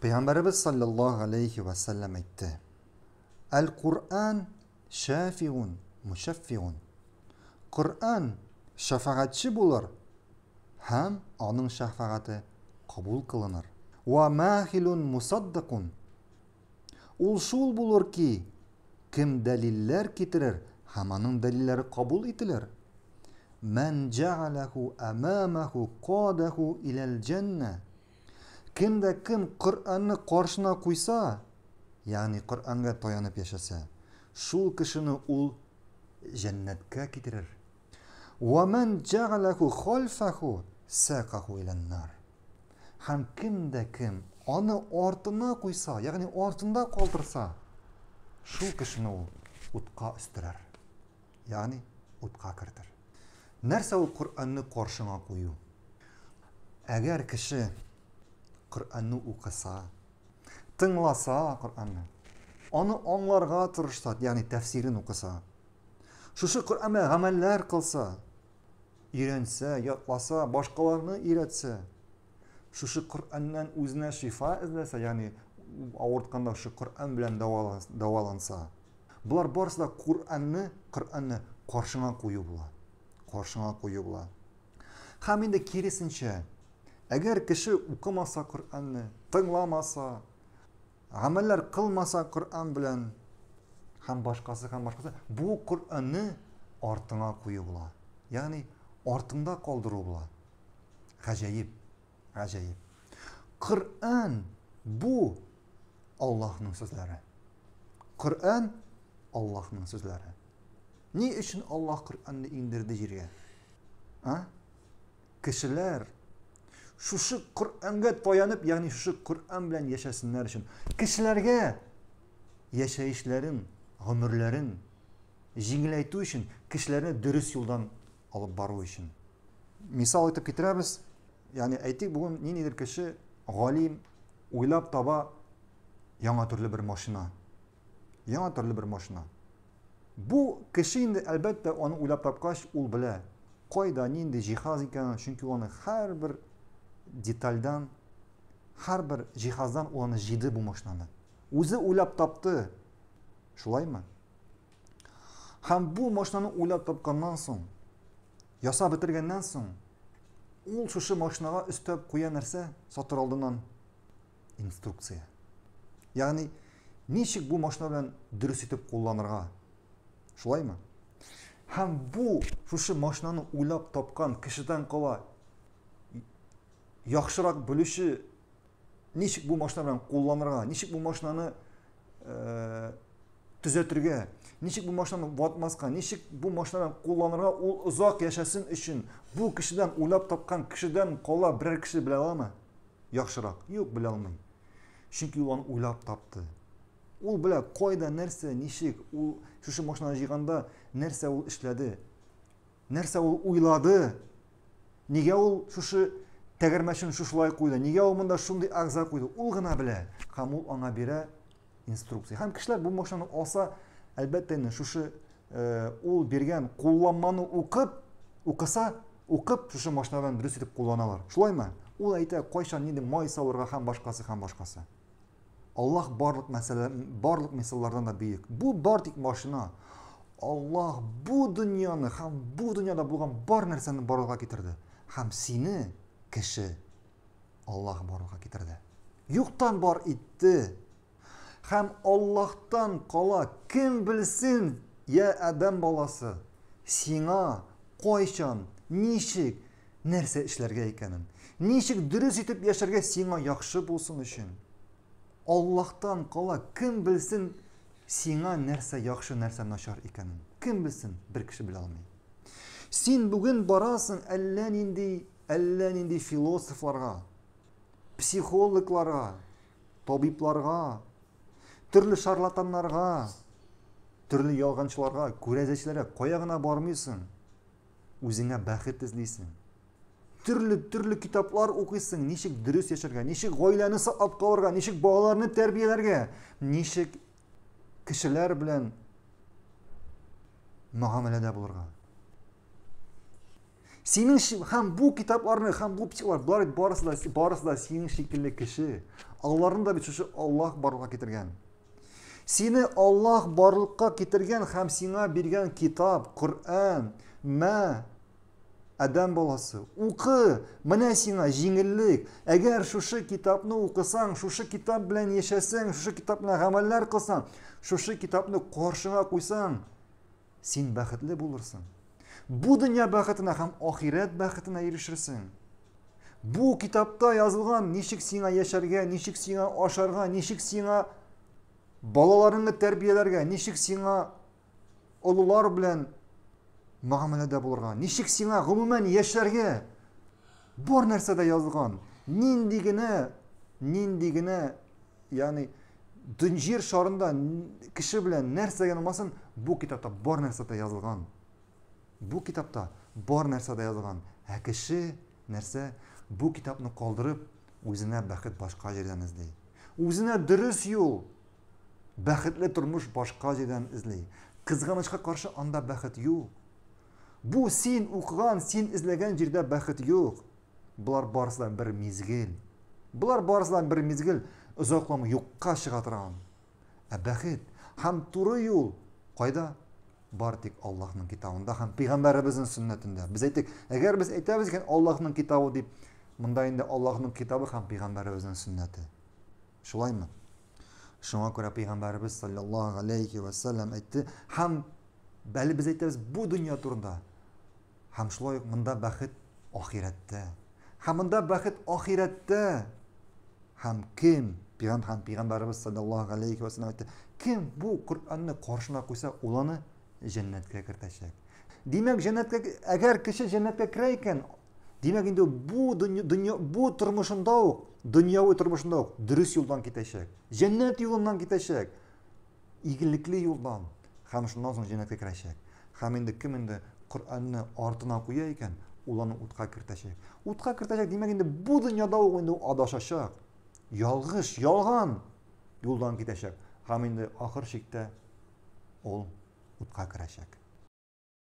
Peygamberimiz sallallahu aleyhi ve sellem etti. El-Kur'an şafiun, müşeffiun. Kur'an şefaatçi bulur. Hem onun şefaati kabul kılınır. Ve mahilun musaddakun. Ul şul bulur ki kim deliller getirir hem onun delilleri kabul edilir. Men cealehu emamahu qadahu ilel cenne. Kimde kim Kur'an'ı karşına koysa, yani Kur'an'a dayanıp yaşasa, şul kişini ul cennetke getirir. Ve men cealehu khalfahu saqahu ilen nar. Hem kimde kim onu ortuna koysa, yani ortunda kaldırsa, şul kişini ul utka istirer. Yani utka kırdır. Nerse ul Kur'an'ı karşına koyu. Eğer kişi Kur'an'ı okusa, tınlasa Kur'an'ı, onu anlarga tırışsa, yani tefsirini okusa, şu Kur'an'a ameller kılsa, öğrense, yatlasa, başkalarını öğretse, şu Kur'an'dan özüne şifa izlese, yani ağırtkanda şu Kur'an bilen davalansa, bular barısı da Kur'an'ı karşına koyu bula. Karşına koyu bula. Hem indi kirisinçe, eğer kişi okumasa Kur'an'ı, tınlamasa, ameller kılmasa Kur'an bilen, hem başkası, bu Kur'an'ı ortuna koyu bula. Yani ortunda kaldırı bula. Acayip, acayip. Kur'an bu Allah'ın sözleri. Kur'an Allah'ın sözleri. Ne için Allah Kur'an'ı indirdi yere? Kişiler şu Kur'an'a dayanıp, yani şu Kur'an bilen yaşasınlar için, kişilerge yaşayışların, ömürlerin jingileytü için, kişilerini dürüst yoldan alıp baru için. Misal etip getiririz. Yani aytik bugün nedir kişi galim uylap taba yana türlü bir maşına. Yana türlü bir maşına. Bu kişi indi elbette onu uylap tapkaş ul bile. Koyda nindi cihaz iken, çünkü onu her bir detaldan, her bir cihazdan onu jidi bu maşınanı. Özü uylap taptı. Şulay mı? Hem bu maşınanı uylap tapkandan son, yasa bitirgenden son, ol şu maşınaga üstöp koyan nerse satır aldığından instruksiya. Yani niçik bu maşına bilen dürüst etip kullanırga? Şulay mı? Hem bu şu maşınanı uylap tapkan kişiden kala yaxşırak bölüşü niçik bu maşına bilen kullanırga, niçik bu maşınanı düzeltirge, niçik bu maşınanı vatmaska, niçik bu maşına bilen kullanırga, ol uzak yaşasın için bu kişiden uylap tapkan kişiden kala birer kişi bile alama? Yaxşırak. Yok bile almayın. Çünkü onu uylap taptı. Ol bile koyda nerse, niçik, şu maşına jiganda nerse ol işledi, nerse ol uyladı, nige ol şu tegermeşin şulay koydu, nige ol mında şunday ağza koydu, ol gına bile. Hem ol ona bire instruksiya. Hem kişiler bu maşını olsa elbette şu ol bergen kullanmanı okup şu maşınadan dürüst edip kullanalar. Şulay mı? Ol ayta koyşan nindi may savurga hem başkası. Allah barlık misallardan da büyük. Bu bardik maşına Allah bu dünyanı hem bu dünyada bulgan bar nerseni barlığa getirdi. Hem seni kişi Allah barlığa getirdi. Yoktan bar etti. Hem Allah'tan kala kim bilsin ya adam balası sina koyşan niçik nerse işlerge ekanin. Niçik dürüst etip yaşarga sina yaxşı bulsun için. Allah'tan kala kim bilsin sina nerse yaxşı nerse naşar ekanin. Kim bilsin bir kişi bile almayın. Sen bugün barasın ellen indi filosoflarga, psikologlarga, tabiplarga, türlü şarlatanlarga, türlü yalgancılarga, kürezeçlere koyağına barmıyorsun. Özüne bäxet izleysin. Türlü kitaplar okuysun. Nişik dürüst yaşarga, nişik gaileni saqlap kalırga, nişik bağlarını terbiyelerge, nişik kişiler bilen muamelede bulurga. Hem bu kitaplarını, hem bu psiklar, barısı da senin şekilli kişi. Allah'ın da bir çocuğu Allah barlığa getirgen. Seni Allah barlığa getirgen, hem sana birgen kitap, Kur'an, adam balası. Oku, mana sana jingillik. Eğer şu kitabını okusan, şu kitap bilen yaşasan, şu kitapla ameller kılsan, şu kitabını karşına koysan, sen baxtli bulursun. Bu dünya baxtına hem ahiret baxtına erişirsin. Bu kitapta yazılgan nişik sana yaşarga, nişik sana aşarga, nişik sana balalarını terbiyelerge, nişik sana ulular bilen muamelede bulurga, nişik sana gumumen yaşarga bor narsada yazılgan. Nindigine yani dünya şarında kişi bilen narsa olmasın, bu kitapta bor narsada yazılgan. Bu kitapta bor narsada yazılgan. Kişi narsa bu kitapni qoldirib, o'zine baxt boshqa yerdan izlay. O'zine durust yo'l, baxtli turmush boshqa yerdan izlay. Qizg'anishga qarshi anda baxt yo'q. Bu sen o'qigan, sen izlagan yerda baxt yo'q. Bular barisidan bir mezgil. Uzoqlama yo'qqa chiqartirgan. Baxt ham to'g'ri yo'l qayda? Bartik Allohning kitobida, ham payg'ambarimizning sunnatida. Biz aytdik, agar biz aytamiz ekan Allohning kitobi deb, bunda endi Allohning kitobi ham payg'ambarimizning sunnati. Shulaymi? Shunga ko'ra payg'ambarimiz sallallohu alayhi va sallam aytdi, ham bali biz aytamiz bu dunyo turida. Ham shulay bunda baxt oxiratda. Hamında baxt oxiratda. Ham kim? Payg'ambarimiz sallallohu alayhi va sallam aytdi, kim bu Qur'onni qarshina qo'ysa, ularni jannatga kiritacak. Demak, jannatga agar kishi jannatga kirar ekan, demak endi bu dunyoviy turmushunda durust yo'ldan ketacak. Jannat yo'lidan ketacak. Igillikli yo'ldan. Ham shundan so'ng jannatga kiracak. Ham endi kim endi Qur'onni ortiga qo'yar ekan, ularni o'tqa kiritacak. O'tqa kiritacak demak endi bu dunyoda endi adashacak. Yolg'on yo'ldan ketacak. Ham endi oxir shekda o'tqa kiracak.